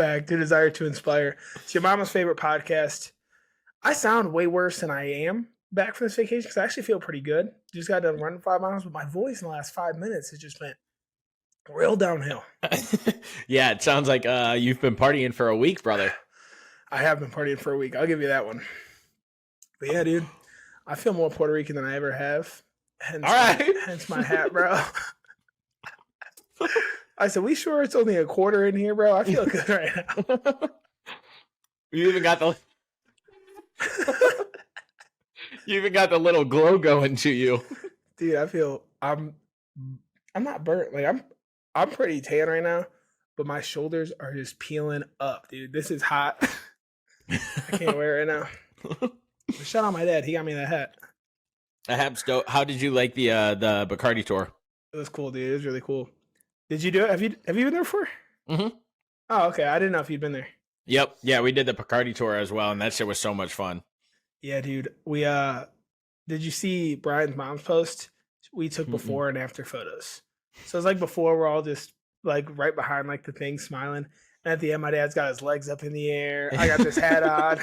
impact, the desire to inspire. It's your mama's favorite podcast. I sound way worse than I am back from this vacation because I actually feel pretty good. Just got done running 5 miles, but my voice in the last 5 minutes has just went real downhill. Yeah, it sounds like you've been partying for a week, brother. I have been partying for a week. I'll give you that one. But yeah, dude, I feel more Puerto Rican than I ever have. Hence my hat, bro. I said, we sure it's only a quarter in here, bro? I feel good right now. You even got the little glow going to you. Dude, I feel I'm not burnt. Like I'm pretty tan right now, but my shoulders are just peeling up, dude. This is hot. I can't wear it right now. But shout out my dad. He got me that hat. The hat's dope. How did you like the Bacardi tour? It was cool, dude. It was really cool. Did you do it? Have you been there before? Mm-hmm. Oh, okay. I didn't know if you'd been there. Yep. Yeah, we did the Bacardi tour as well, and that shit was so much fun. Yeah, dude. We did you see Brian's mom's post? We took before and after photos. So it's like before we're all just like right behind like the thing smiling. And at the end, my dad's got his legs up in the air. I got this hat on.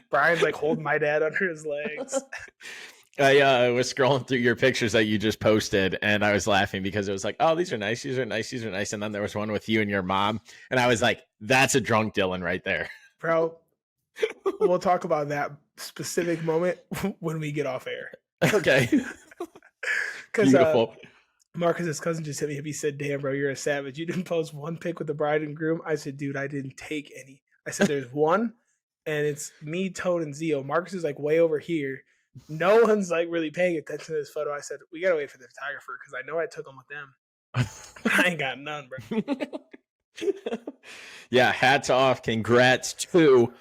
Brian's like holding my dad under his legs. I was scrolling through your pictures that you just posted, and I was laughing because it was like, oh, these are nice. And then there was one with you and your mom. And I was like, that's a drunk Dylan right there. Bro, we'll talk about that specific moment when we get off air. Okay. Because Marcus's cousin just hit me up. He said, damn, bro, you're a savage. You didn't post one pic with the bride and groom. I said, dude, I didn't take any. I said, there's one, and it's me, Toad, and Zio. Marcus is like way over here. No one's like really paying attention to this photo. I said, we got to wait for the photographer because I know I took them with them. I ain't got none, bro. Yeah, hats off. Congrats to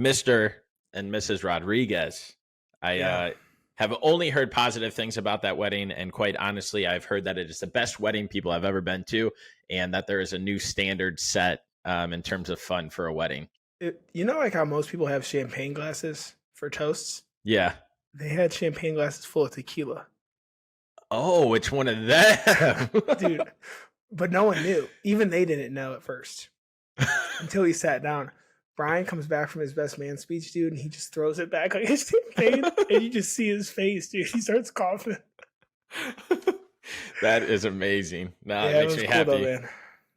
Mr. and Mrs. Rodriguez. I have only heard positive things about that wedding, and quite honestly, I've heard that it is the best wedding people have ever been to, and that there is a new standard set in terms of fun for a wedding. You know, like how most people have champagne glasses for toasts? Yeah. They had champagne glasses full of tequila. Oh, which one of them? Dude, but no one knew. Even they didn't know at first until he sat down. Brian comes back from his best man speech, dude, and he just throws it back like his champagne, and you just see his face, dude. He starts coughing. That is amazing. No, yeah, it makes me happy. Though, man.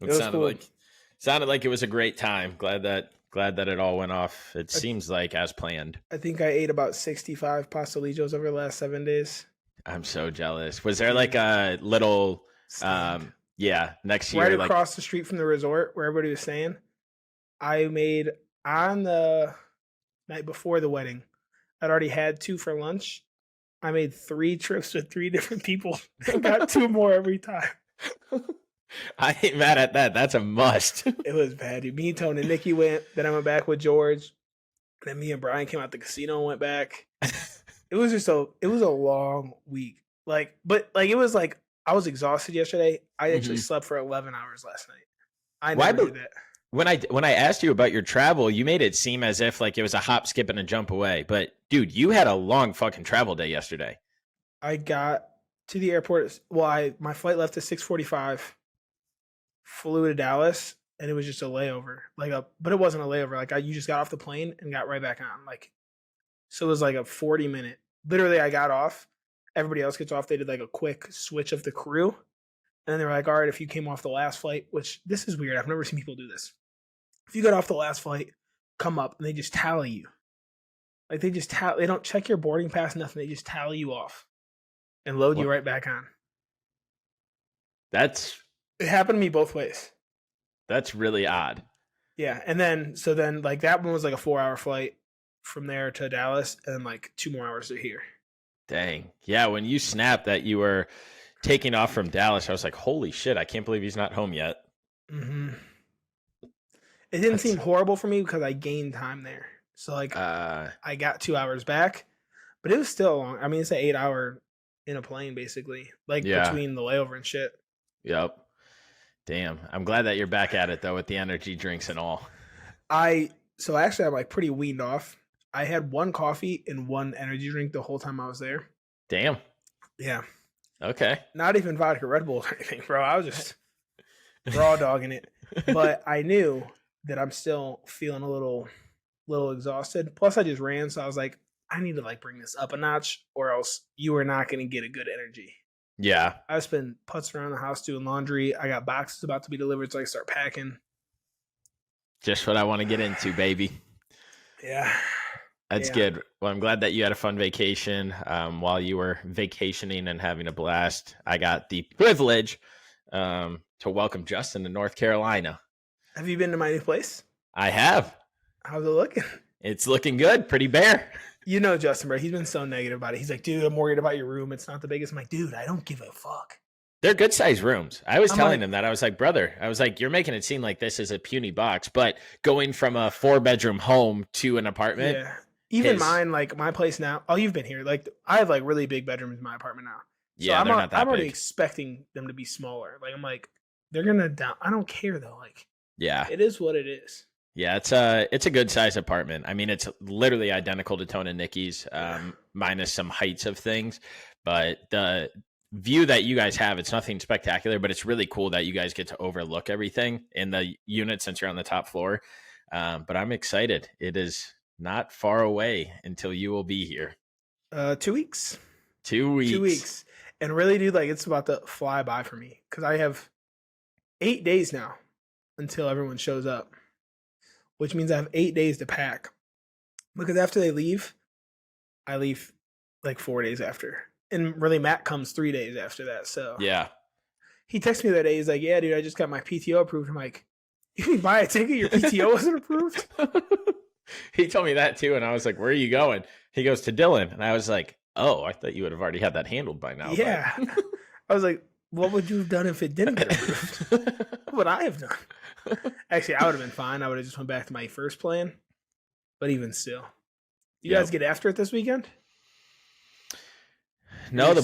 It sounded like it was a great time. Glad that it all went off. It seems like as planned. I think I ate about 65 pastelillos over the last 7 days. I'm so jealous. Was there like a little next year right across the street from the resort where everybody was staying? I made on the night before the wedding. I'd already had 2 for lunch. I made 3 trips with 3 different people and got 2 more every time. I ain't mad at that. That's a must. It was bad. Dude. Me, Tone, and Nikki went. Then I went back with George. Then me and Brian came out the casino and went back. It was a long week. It was like I was exhausted yesterday. I actually slept for 11 hours last night. I never did that. When I asked you about your travel, you made it seem as if like it was a hop, skip, and a jump away. But dude, you had a long fucking travel day yesterday. I got to the airport. Well, my flight left at 6:45. Flew to Dallas, and it was just a layover. But it wasn't a layover. You just got off the plane and got right back on. So it was like a 40-minute. Literally, I got off. Everybody else gets off. They did like a quick switch of the crew, and then they were like, "All right, if you came off the last flight," which this is weird. I've never seen people do this. If you got off the last flight, come up, and they just tally you. They just tally. They don't check your boarding pass, nothing. They just tally you off and load you right back on. It happened to me both ways. That's really odd. Yeah, and then that one was like a 4-hour flight from there to Dallas, and then 2 more hours to here. Dang. Yeah, when you snapped that you were taking off from Dallas, I was like, holy shit, I can't believe he's not home yet. Mm-hmm. It didn't seem horrible for me because I gained time there. So I got 2 hours back, but it was still long. I mean, it's an 8-hour in a plane basically, between the layover and shit. Yep. Damn. I'm glad that you're back at it though with the energy drinks and all. So actually I'm pretty weaned off. I had 1 coffee and 1 energy drink the whole time I was there. Damn. Yeah. Okay. Not even vodka Red Bull or anything, bro. I was just raw dogging it. But I knew that I'm still feeling a little exhausted. Plus, I just ran, so I was like, I need to like bring this up a notch, or else you are not going to get a good energy. Yeah. I've been putzing around the house doing laundry. I got boxes about to be delivered, so I start packing. Just what I want to get into, baby. Yeah. That's good. Well, I'm glad that you had a fun vacation. While you were vacationing and having a blast, I got the privilege to welcome Justin to North Carolina. Have you been to my new place? I have. How's it looking? It's looking good. Pretty bare. You know Justin, bro. He's been so negative about it. He's like, dude, I'm worried about your room. It's not the biggest. I'm like, dude, I don't give a fuck. They're good sized rooms. I was I'm telling like- him that. I was like, brother, you're making it seem like this is a puny box, but going from a 4-bedroom home to an apartment. Yeah. Even mine, like my place now. Oh, you've been here. Like I have like really big bedrooms in my apartment now. So Yeah, I'm, they're not that I'm already big. expecting them to be smaller. Like I'm like, they're gonna down. I don't care though. Like, Yeah. it is what it is. Yeah, it's a good size apartment. I mean, it's literally identical to Tone and Nikki's, minus some heights of things. But the view that you guys have, it's nothing spectacular, but it's really cool that you guys get to overlook everything in the unit since you're on the top floor. But I'm excited. It is not far away until you will be here. 2 weeks. 2 weeks. 2 weeks. And really, dude, like it's about to fly by for me because I have 8 days now until everyone shows up, which means I have 8 days to pack. Because after they leave, I leave like 4 days after. And really, Matt comes 3 days after that. So Yeah. he texted me that day. He's like, yeah, dude, I just got my PTO approved. I'm like, you can buy a ticket? Your PTO wasn't approved? He told me that too, and I was like, where are you going? He goes to Dylan, and I was like, oh, I thought you would have already had that handled by now. Yeah. I was like, what would you have done if it didn't get approved? What would I have done? Actually, I would have been fine. I would have just went back to my first plan. But even still. You guys get after it this weekend? No, the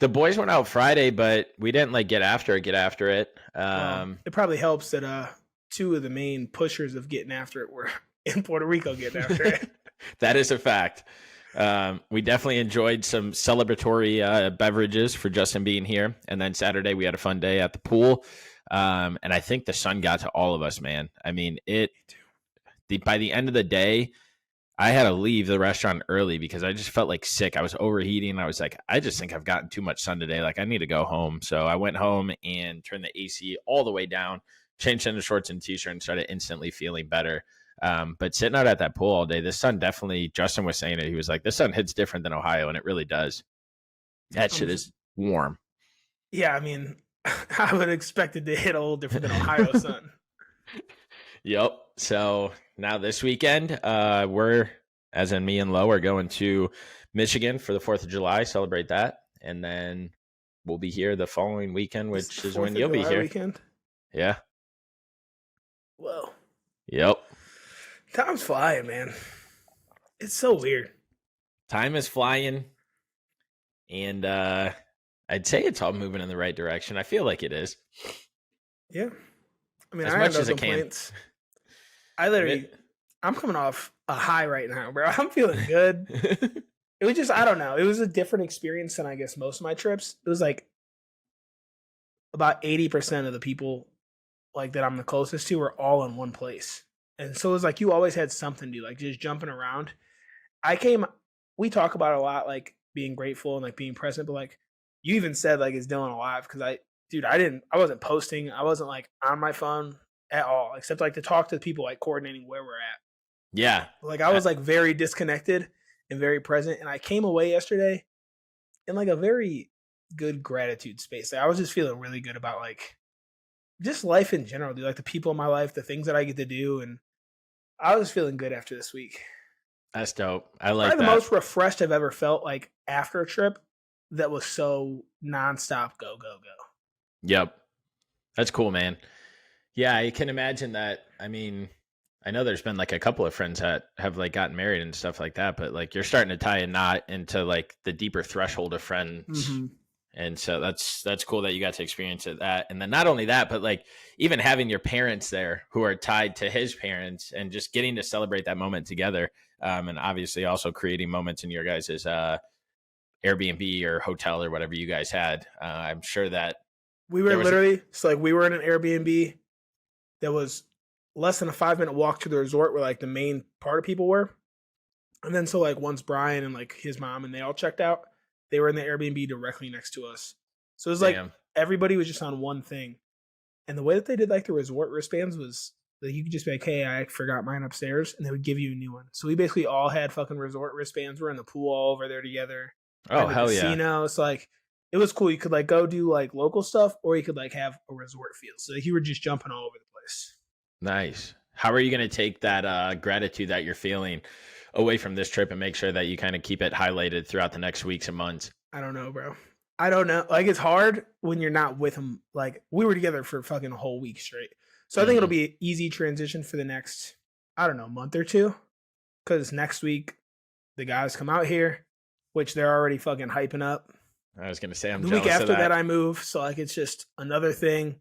boys went out Friday, but we didn't like get after it. It probably helps that 2 of the main pushers of getting after it were in Puerto Rico getting after it. That is a fact. We definitely enjoyed some celebratory beverages for Justin being here. And then Saturday we had a fun day at the pool. And I think the sun got to all of us, man. I mean, by the end of the day, I had to leave the restaurant early because I just felt like sick. I was overheating. I was like, I just think I've gotten too much sun today. Like I need to go home. So I went home and turned the AC all the way down, changed into shorts and t-shirt and started instantly feeling better. But sitting out at that pool all day, the sun definitely, Justin was saying it. He was like, the sun hits different than Ohio, and it really does. That shit is warm. Yeah, I mean, I would expect it to hit a little different than Ohio sun. Yep. So now this weekend, we're, as in me and Lo, are going to Michigan for the 4th of July, celebrate that. And then we'll be here the following weekend, which is when you'll be here. Weekend? Yeah. Whoa. Yep. Time's flying, man. It's so weird. Time is flying. And I'd say it's all moving in the right direction. I feel like it is. Yeah. I mean, as I much have as no it can. complaints. I'm coming off a high right now, bro. I'm feeling good. It was just, I don't know. It was a different experience than I guess most of my trips. It was like about 80% of the people like that I'm the closest to were all in one place. And so it was like you always had something to do, like just jumping around. We talk about it a lot, like being grateful and like being present, but like you even said like is Dylan alive? Because I wasn't posting. I wasn't like on my phone at all, except like to talk to people, like coordinating where we're at. Yeah. Like I was like very disconnected and very present. And I came away yesterday in like a very good gratitude space. Like, I was just feeling really good about like just life in general, dude. Like the people in my life, the things that I get to do. And I was feeling good after this week. That's dope. I like Probably that. the most refreshed I've ever felt like after a trip that was so nonstop go, go, go. Yep. That's cool, man. Yeah, I can imagine that. I mean, I know there's been like a couple of friends that have like gotten married and stuff like that, but like you're starting to tie a knot into like the deeper threshold of friends. Mm-hmm. And so that's cool that you got to experience that. And then not only that, but like even having your parents there who are tied to his parents and just getting to celebrate that moment together. And obviously also creating moments in your guys' Airbnb or hotel or whatever you guys had. I'm sure that we were literally, so like we were in an Airbnb that was less than a 5-minute walk to the resort where like the main part of people were. And then so like once Brian and like his mom and they all checked out, they were in the Airbnb directly next to us. So it was like Damn. everybody was just on one thing. And the way that they did like the resort wristbands was that you could just be like, hey, I forgot mine upstairs, and they would give you a new one. So we basically all had fucking resort wristbands. We're in the pool all over there together. Oh, hell yeah. Casino. So like it was cool. You could like go do like local stuff, or you could like have a resort feel. So like, you were just jumping all over the place. Nice. How are you going to take that gratitude that you're feeling away from this trip and make sure that you kind of keep it highlighted throughout the next weeks and months? I don't know, bro. I don't know. Like, it's hard when you're not with them. Like, we were together for fucking a whole week straight. So I think it'll be an easy transition for the next, I don't know, month or two. Because next week, the guys come out here, which they're already fucking hyping up. I was going to say, I'm the jealous week after of that. I move. So, like, it's just another thing.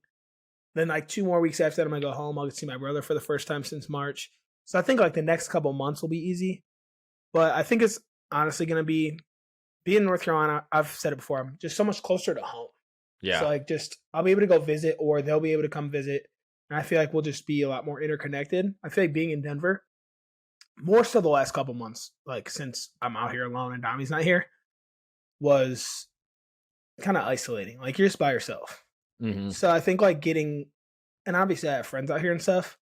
Then, like, 2 more weeks after that, I'm going to go home. I'll get to see my brother for the first time since March. So I think, like, the next couple months will be easy. But I think it's honestly going to be in North Carolina. I've said it before. I'm just so much closer to home. Yeah. So, like, just I'll be able to go visit, or they'll be able to come visit. And I feel like we'll just be a lot more interconnected. I feel like being in Denver, more so the last couple months, like since I'm out here alone and Domi's not here, was kind of isolating. Like, you're just by yourself. Mm-hmm. So I think like getting, and obviously I have friends out here and stuff,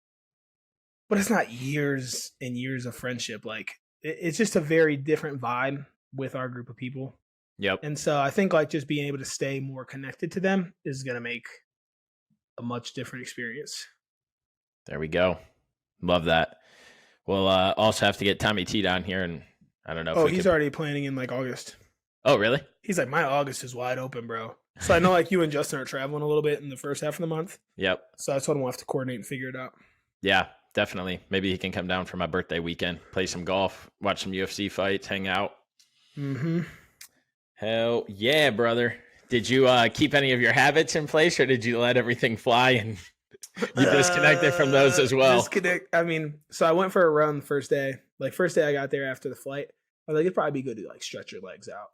but it's not years and years of friendship. Like, it's just a very different vibe with our group of people. Yep. And so I think like just being able to stay more connected to them is going to make a much different experience. There we go. Love that. We'll also have to get Tommy T down here, and I don't know. Oh, he's already planning in like August. Oh, really? He's like, my August is wide open, bro. So I know like you and Justin are traveling a little bit in the first half of the month. Yep. So I told him we'll have to coordinate and figure it out. Yeah, definitely. Maybe he can come down for my birthday weekend, play some golf, watch some UFC fights, hang out. Mm-hmm. Hell yeah, brother. Did you keep any of your habits in place, or did you let everything fly and you disconnected from those as well? Disconnect. I mean, so I went for a run the first day. Like, first day I got there after the flight, I was like, it'd probably be good to like stretch your legs out.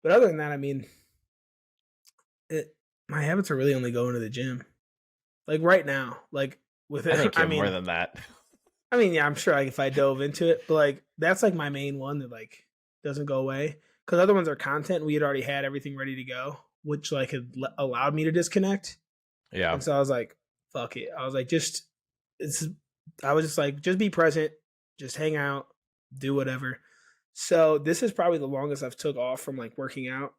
But other than that, I mean, my habits are really only going to the gym. Like right now, like with it, I think you're more than that. I mean, yeah, I'm sure like if I dove into it, but like that's like my main one that like doesn't go away, because other ones are content. We had already had everything ready to go, which like had allowed me to disconnect. Yeah. And so I was like, fuck it. I was like, I was just like, just be present, just hang out, do whatever. So this is probably the longest I've took off from like working out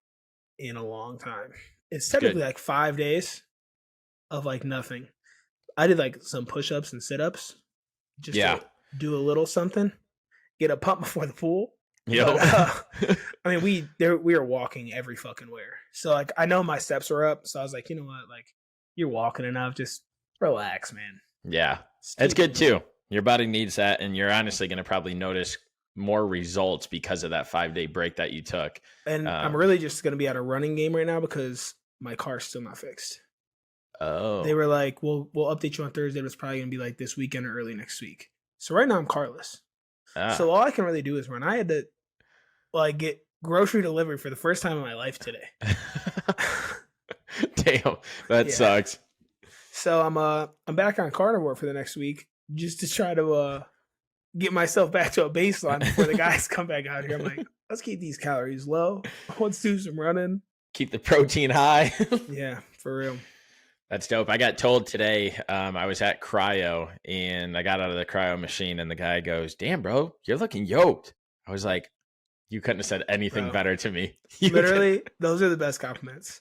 in a long time. It's technically like 5 days of like nothing. I did like some push-ups and sit-ups just to do a little something, get a pump before the pool. Yo. I mean, we were walking every fucking where. So like I know my steps were up. So I was like, you know what? Like, you're walking enough. Just relax, man. Yeah. It's good too. Your body needs that, and you're honestly going to probably notice more results because of that 5-day break that you took. And I'm really just going to be at a running game right now because my car's still not fixed. Oh. They were like, we'll update you on Thursday. But it's probably going to be like this weekend or early next week. So right now I'm carless. So all I can really do is run. I had to like get grocery delivery for the first time in my life today. Damn, that sucks. So I'm back on carnivore for the next week just to try to get myself back to a baseline before the guys come back out here. I'm like, let's keep these calories low. Let's do some running. Keep the protein high. Yeah, for real. That's dope. I got told today, I was at cryo and I got out of the cryo machine and the guy goes, damn, bro, you're looking yoked. I was like, you couldn't have said anything better to me. Literally, those are the best compliments.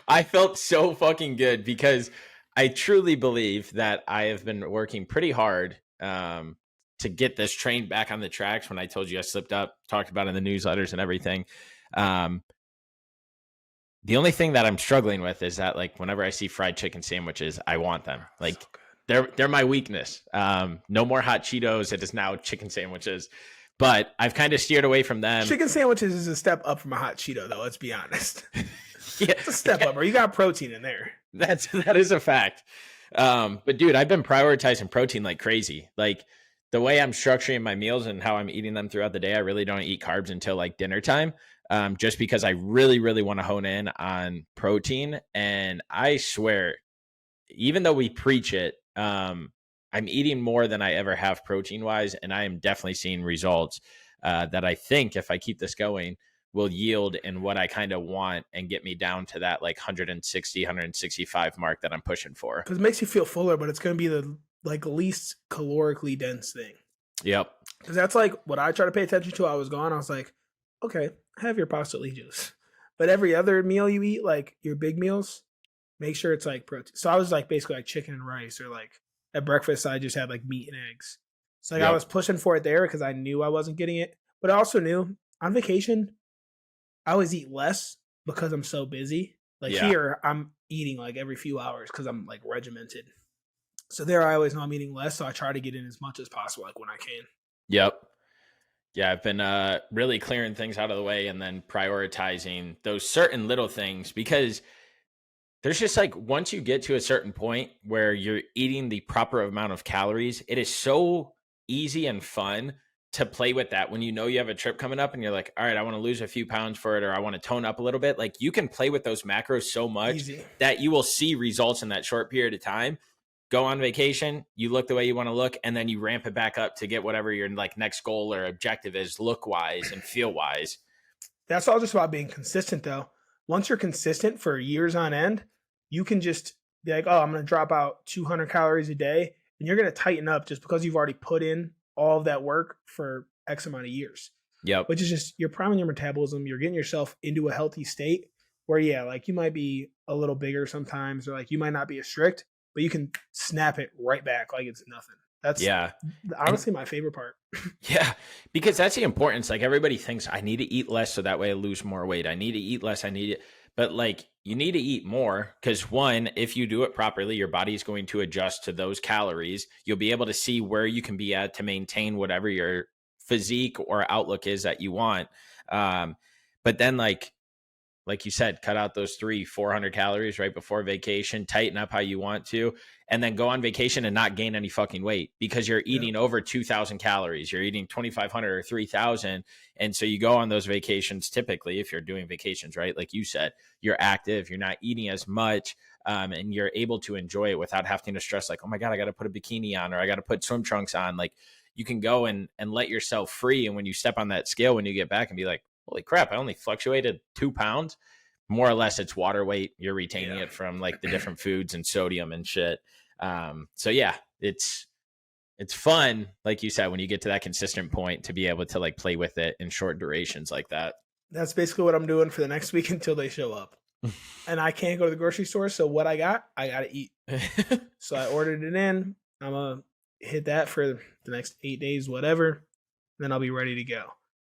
I felt so fucking good because I truly believe that I have been working pretty hard to get this train back on the tracks. When I told you I slipped up, talked about it in the newsletters and everything. The only thing that I'm struggling with is that like whenever I see fried chicken sandwiches, I want them. Like they're my weakness. No more hot Cheetos. It is now chicken sandwiches. But I've kind of steered away from them. Chicken sandwiches is a step up from a hot Cheeto, though. Let's be honest. Yeah, it's a step up, or you got protein in there. That is a fact. But dude, I've been prioritizing protein like crazy. Like the way I'm structuring my meals and how I'm eating them throughout the day, I really don't eat carbs until like dinner time. Just because I really, really want to hone in on protein. And I swear, even though we preach it, I'm eating more than I ever have protein wise, and I am definitely seeing results that I think if I keep this going will yield in what I kind of want and get me down to that like 160, 165 mark that I'm pushing for. Because it makes you feel fuller, but it's going to be the like least calorically dense thing. Yep. Because that's like what I try to pay attention to. I was gone. I was like, okay, have your pasta juice. But every other meal you eat, like your big meals, make sure it's like protein. So I was like basically like chicken and rice, or like at breakfast I just had like meat and eggs. So like I was pushing for it there because I knew I wasn't getting it. But I also knew on vacation, I always eat less because I'm so busy. Like here, I'm eating like every few hours because I'm like regimented. So there, I always know I'm eating less. So I try to get in as much as possible, like when I can. Yep. Yeah, I've been really clearing things out of the way and then prioritizing those certain little things, because there's just like once you get to a certain point where you're eating the proper amount of calories, it is so easy and fun to play with that when you know you have a trip coming up and you're like, all right, I want to lose a few pounds for it, or I want to tone up a little bit. Like you can play with those macros so much that you will see results in that short period of time. Go on vacation, you look the way you want to look, and then you ramp it back up to get whatever your like next goal or objective is, look wise and feel wise. That's all just about being consistent, though. Once you're consistent for years on end, you can just be like, oh, I'm going to drop out 200 calories a day, and you're going to tighten up just because you've already put in all of that work for X amount of years. Yep. Which is just, you're priming your metabolism, you're getting yourself into a healthy state where, yeah, like you might be a little bigger sometimes, or like you might not be as strict, but you can snap it right back like it's nothing. That's honestly my favorite part. Yeah, because that's the importance. Like everybody thinks I need to eat less so that way I lose more weight. I need to eat less. I need it. But like you need to eat more because one, if you do it properly, your body is going to adjust to those calories. You'll be able to see where you can be at to maintain whatever your physique or outlook is that you want. But then like you said, cut out those 400 calories right before vacation, tighten up how you want to, and then go on vacation and not gain any fucking weight because you're eating over 2,000 calories. You're eating 2,500 or 3,000. And so you go on those vacations, typically, if you're doing vacations, right? Like you said, you're active, you're not eating as much, and you're able to enjoy it without having to stress like, oh my God, I got to put a bikini on, or I got to put swim trunks on. Like you can go and let yourself free. And when you step on that scale, when you get back and be like, holy crap, I only fluctuated 2 pounds. More or less, it's water weight. You're retaining it from like the different foods and sodium and shit. So yeah, it's fun, like you said, when you get to that consistent point to be able to like play with it in short durations like that. That's basically what I'm doing for the next week until they show up. And I can't go to the grocery store, so what I got to eat. So I ordered it in. I'm gonna hit that for the next 8 days, whatever. Then I'll be ready to go.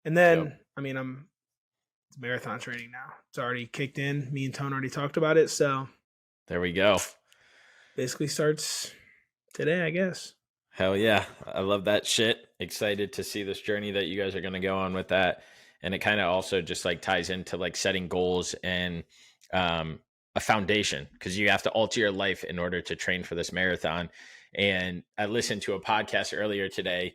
And then, I mean, it's marathon training now. It's already kicked in. Me and Tone already talked about it. So there we go. Basically starts today, I guess. Hell yeah. I love that shit. Excited to see this journey that you guys are going to go on with that. And it kind of also just like ties into like setting goals and a foundation, because you have to alter your life in order to train for this marathon. And I listened to a podcast earlier today,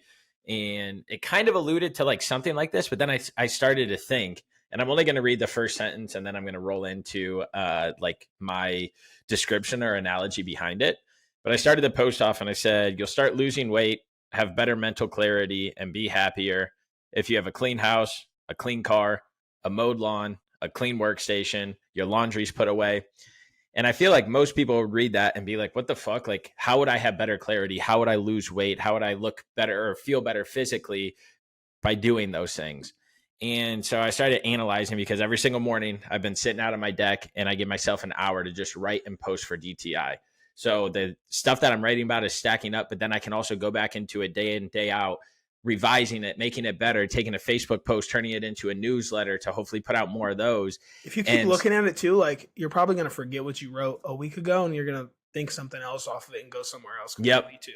and it kind of alluded to like something like this, but then I started to think, and I'm only going to read the first sentence and then I'm going to roll into like my description or analogy behind it. But I started the post off and I said, you'll start losing weight, have better mental clarity, and be happier if you have a clean house, a clean car, a mowed lawn, a clean workstation, your laundry's put away. And I feel like most people would read that and be like, what the fuck? Like, how would I have better clarity? How would I lose weight? How would I look better or feel better physically by doing those things? And so I started analyzing, because every single morning I've been sitting out on my deck and I give myself an hour to just write and post for DTI. So the stuff that I'm writing about is stacking up, but then I can also go back into it day in, day out, revising it, making it better, taking a Facebook post, turning it into a newsletter to hopefully put out more of those. If you keep looking at it too, like you're probably going to forget what you wrote a week ago and you're going to think something else off of it and go somewhere else completely too.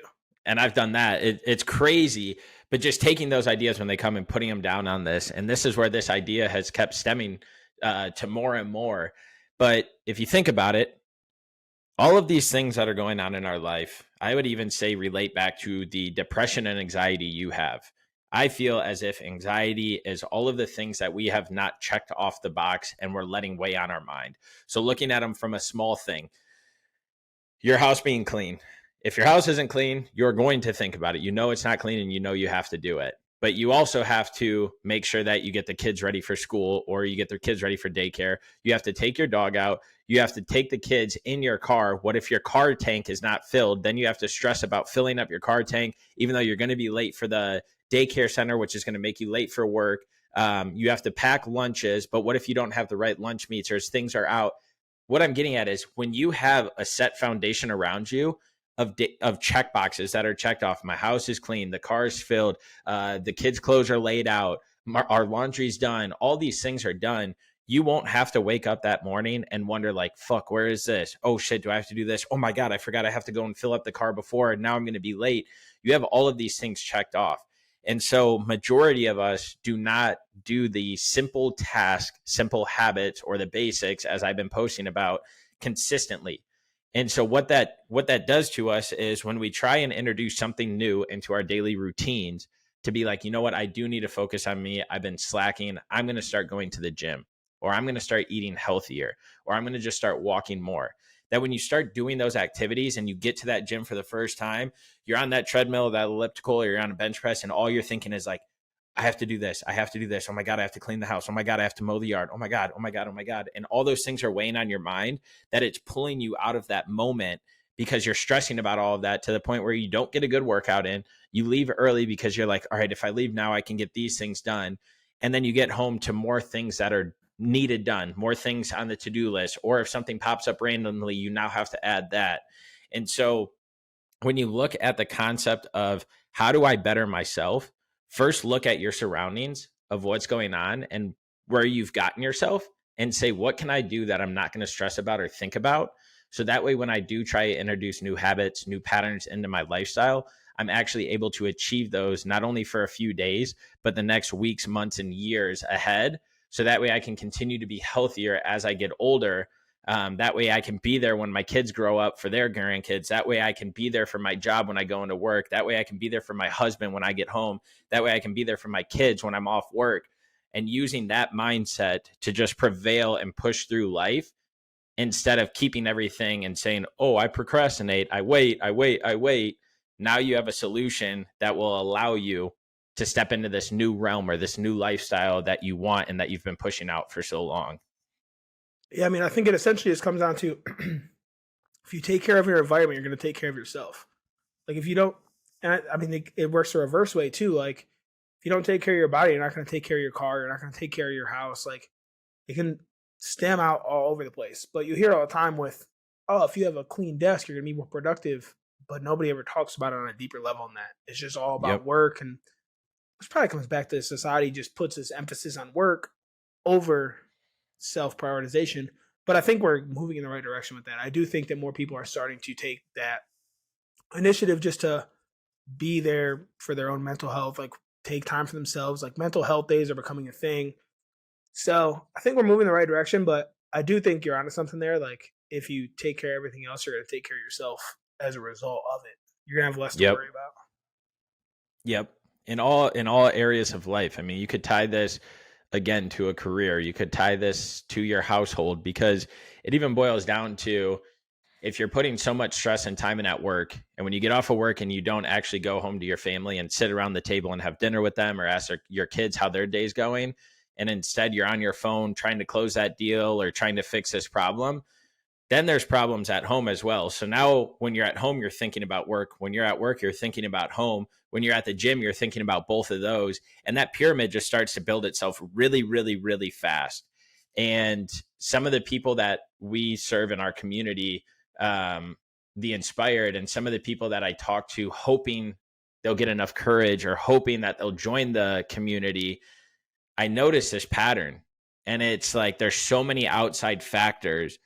And I've done that. It's crazy, but just taking those ideas when they come and putting them down on this. And this is where this idea has kept stemming to more and more. But if you think about it, all of these things that are going on in our life, I would even say relate back to the depression and anxiety you have. I feel as if anxiety is all of the things that we have not checked off the box and we're letting weigh on our mind. So looking at them from a small thing, your house being clean, if your house isn't clean, you're going to think about it. You know it's not clean and you know you have to do it. But you also have to make sure that you get the kids ready for school or you get their kids ready for daycare. You have to take your dog out. You have to take the kids in your car. What if your car tank is not filled? Then you have to stress about filling up your car tank, even though you're going to be late for the daycare center, which is going to make you late for work. You have to pack lunches. But what if you don't have the right lunch meats or things are out? What I'm getting at is when you have a set foundation around you, of check boxes that are checked off. My house is clean. The car is filled. The kids' clothes are laid out. Our laundry's done. All these things are done. You won't have to wake up that morning and wonder like, fuck, where is this? Oh shit, do I have to do this? Oh my God, I forgot I have to go and fill up the car before. And now I'm going to be late. You have all of these things checked off. And so majority of us do not do the simple task, simple habits, or the basics, as I've been posting about, consistently. And so what that does to us is when we try and introduce something new into our daily routines, to be like, you know what, I do need to focus on me. I've been slacking. I'm going to start going to the gym, or I'm going to start eating healthier, or I'm going to just start walking more. That when you start doing those activities and you get to that gym for the first time, you're on that treadmill, that elliptical, or you're on a bench press, and all you're thinking is like, I have to do this. I have to do this. Oh my God, I have to clean the house. Oh my God, I have to mow the yard. Oh my God, oh my God, oh my God. And all those things are weighing on your mind, that it's pulling you out of that moment because you're stressing about all of that to the point where you don't get a good workout in. You leave early because you're like, all right, if I leave now, I can get these things done. And then you get home to more things that are needed done, more things on the to-do list. Or if something pops up randomly, you now have to add that. And so when you look at the concept of how do I better myself, first look at your surroundings of what's going on and where you've gotten yourself and say, what can I do that I'm not going to stress about or think about? So that way, when I do try to introduce new habits, new patterns into my lifestyle, I'm actually able to achieve those not only for a few days, but the next weeks, months, and years ahead. So that way I can continue to be healthier as I get older. That way I can be there when my kids grow up for their grandkids. That way I can be there for my job when I go into work. That way I can be there for my husband when I get home. That way I can be there for my kids when I'm off work. And using that mindset to just prevail and push through life instead of keeping everything and saying, oh, I procrastinate, I wait. Now you have a solution that will allow you to step into this new realm or this new lifestyle that you want and that you've been pushing out for so long. Yeah, I mean, I think it essentially just comes down to if you take care of your environment, you're going to take care of yourself. Like if you don't, and I mean, it works the reverse way too. Like if you don't take care of your body, you're not going to take care of your car. You're not going to take care of your house. Like it can stem out all over the place. But you hear all the time with, oh, if you have a clean desk, you're going to be more productive. But nobody ever talks about it on a deeper level than that. It's just all about work. And which probably comes back to society just puts this emphasis on work over self-prioritization. But I think we're moving in the right direction with that. I do think that more people are starting to take that initiative just to be there for their own mental health, like take time for themselves. Like mental health days are becoming a thing. So I think we're moving in the right direction, but I do think you're onto something there. Like if you take care of everything else, you're going to take care of yourself as a result of it. You're going to have less to worry about. Yep. In all areas of life. I mean, you could tie this again to a career. You could tie this to your household, because it even boils down to if you're putting so much stress and time in at work, and when you get off of work and you don't actually go home to your family and sit around the table and have dinner with them or ask your kids how their day's going, and instead you're on your phone trying to close that deal or trying to fix this problem, then there's problems at home as well. So now when you're at home, you're thinking about work. When you're at work, you're thinking about home. When you're at the gym, you're thinking about both of those. And that pyramid just starts to build itself really, really, really fast. And some of the people that we serve in our community, the inspired, and some of the people that I talk to hoping they'll get enough courage or hoping that they'll join the community, I notice this pattern. And it's like there's so many outside factors,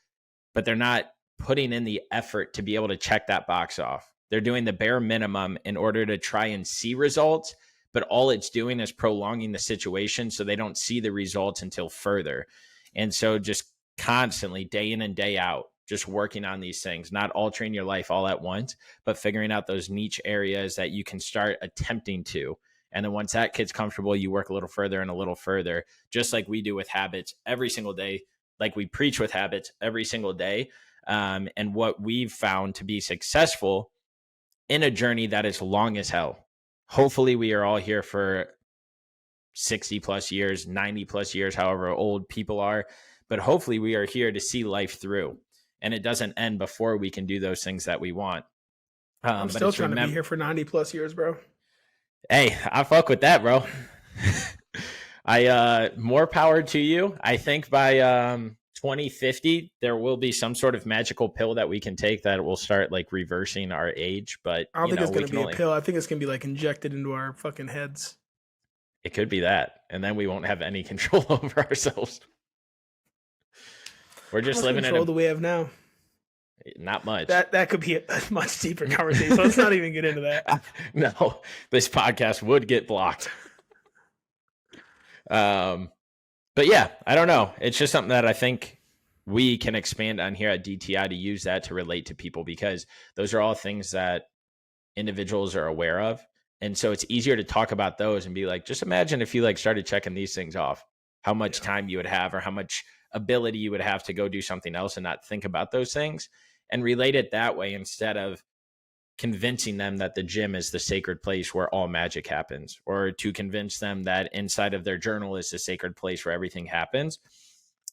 but they're not putting in the effort to be able to check that box off. They're doing the bare minimum in order to try and see results, but all it's doing is prolonging the situation so they don't see the results until further. And so just constantly, day in and day out, just working on these things, not altering your life all at once, but figuring out those niche areas that you can start attempting to. And then once that gets comfortable, you work a little further and a little further, just like we do with habits every single day, like we preach with habits every single day. And what we've found to be successful in a journey that is long as hell. Hopefully we are all here for 60 plus years, 90 plus years, however old people are. But hopefully we are here to see life through. And it doesn't end before we can do those things that we want. I'm But still it's trying to be here for 90 plus years, bro. Hey, I fuck with that, bro. I more power to you. I think by 2050 there will be some sort of magical pill that we can take that will start like reversing our age. But I don't think it's we gonna can be only a pill. I think it's gonna be like injected into our fucking heads. it could be that, and then we won't have any control over ourselves. We're How just much living in control do we have now? not much. That could be a much deeper conversation. Let's not even get into that. No, this podcast would get blocked. But yeah, I don't know. It's just something that I think we can expand on here at DTI to use that to relate to people, because those are all things that individuals are aware of. And so it's easier to talk about those and be like, just imagine if you like started checking these things off, how much time you would have or how much ability you would have to go do something else and not think about those things, and relate it that way instead of convincing them that the gym is the sacred place where all magic happens, or to convince them that inside of their journal is the sacred place where everything happens.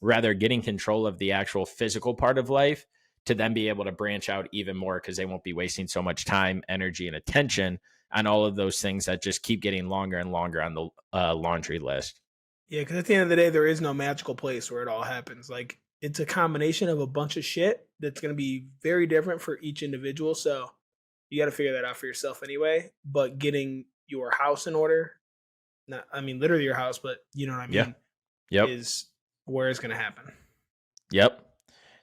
Rather, getting control of the actual physical part of life to then be able to branch out even more, because they won't be wasting so much time, energy, and attention on all of those things that just keep getting longer and longer on the laundry list. Yeah, because at the end of the day, there is no magical place where it all happens. Like, it's a combination of a bunch of shit that's going to be very different for each individual. So you got to figure that out for yourself anyway. But getting your house in order, not, I mean, literally your house, but you know what I mean, is where it's going to happen. Yep.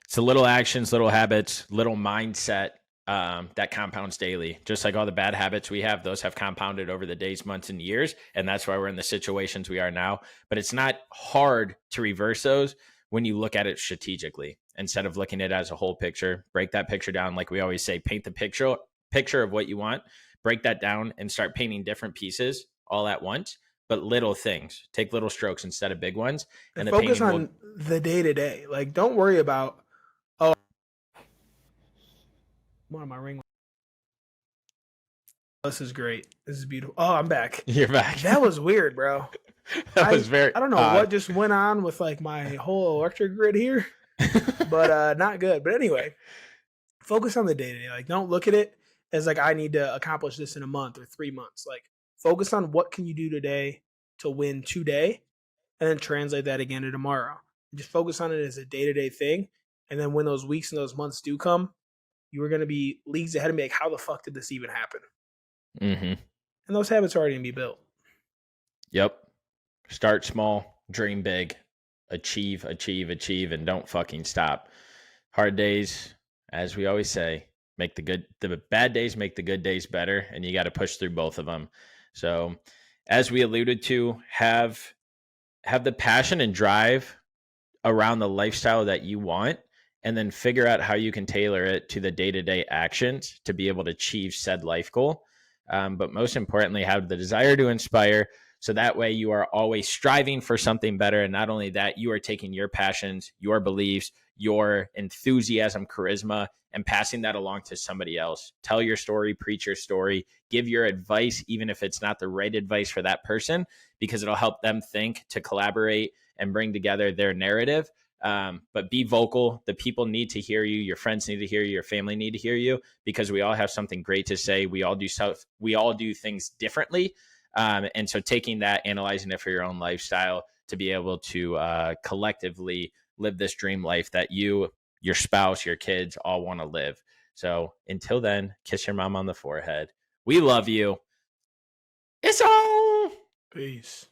It's the little actions, little habits, little mindset that compounds daily. Just like all the bad habits we have, those have compounded over the days, months, and years. And that's why we're in the situations we are now. But it's not hard to reverse those when you look at it strategically, instead of looking at it as a whole picture. Break that picture down. Like we always say, paint the picture of what you want, break that down and start painting different pieces all at once, but little things. Take little strokes instead of big ones. And focus on the day to day. Like, don't worry about, oh, one of my ring. This is great. This is beautiful. Oh, I'm back. You're back. That was weird, bro. That was very. I don't know what just went on with like my whole electric grid here, but not good. But anyway, focus on the day to day. Like, don't look at it as like I need to accomplish this in a month or 3 months. Like, focus on what can you do today to win today, and then translate that again to tomorrow. Just focus on it as a day to day thing, and then when those weeks and those months do come, you are going to be leagues ahead of me. Like, how the fuck did this even happen? Mm-hmm. And those habits are already going to be built. Yep. Start small, dream big, achieve, and don't fucking stop. Hard days, as we always say, make the bad days make the good days better, and you got to push through both of them. So, as we alluded to, have the passion and drive around the lifestyle that you want, and then figure out how you can tailor it to the day-to-day actions to be able to achieve said life goal. But most importantly, have the desire to inspire, so that way you are always striving for something better. And not only that, you are taking your passions, your beliefs, your enthusiasm, charisma, and passing that along to somebody else. Tell your story, preach your story, give your advice, even if it's not the right advice for that person, because it'll help them think to collaborate and bring together their narrative. But be vocal. The people need to hear you. Your friends need to hear you. Your family need to hear you, because we all have something great to say. We all do things differently. And so taking that, analyzing it for your own lifestyle to be able to collectively live this dream life that you, your spouse, your kids all want to live. So until then, kiss your mom on the forehead. We love you. It's all. Peace.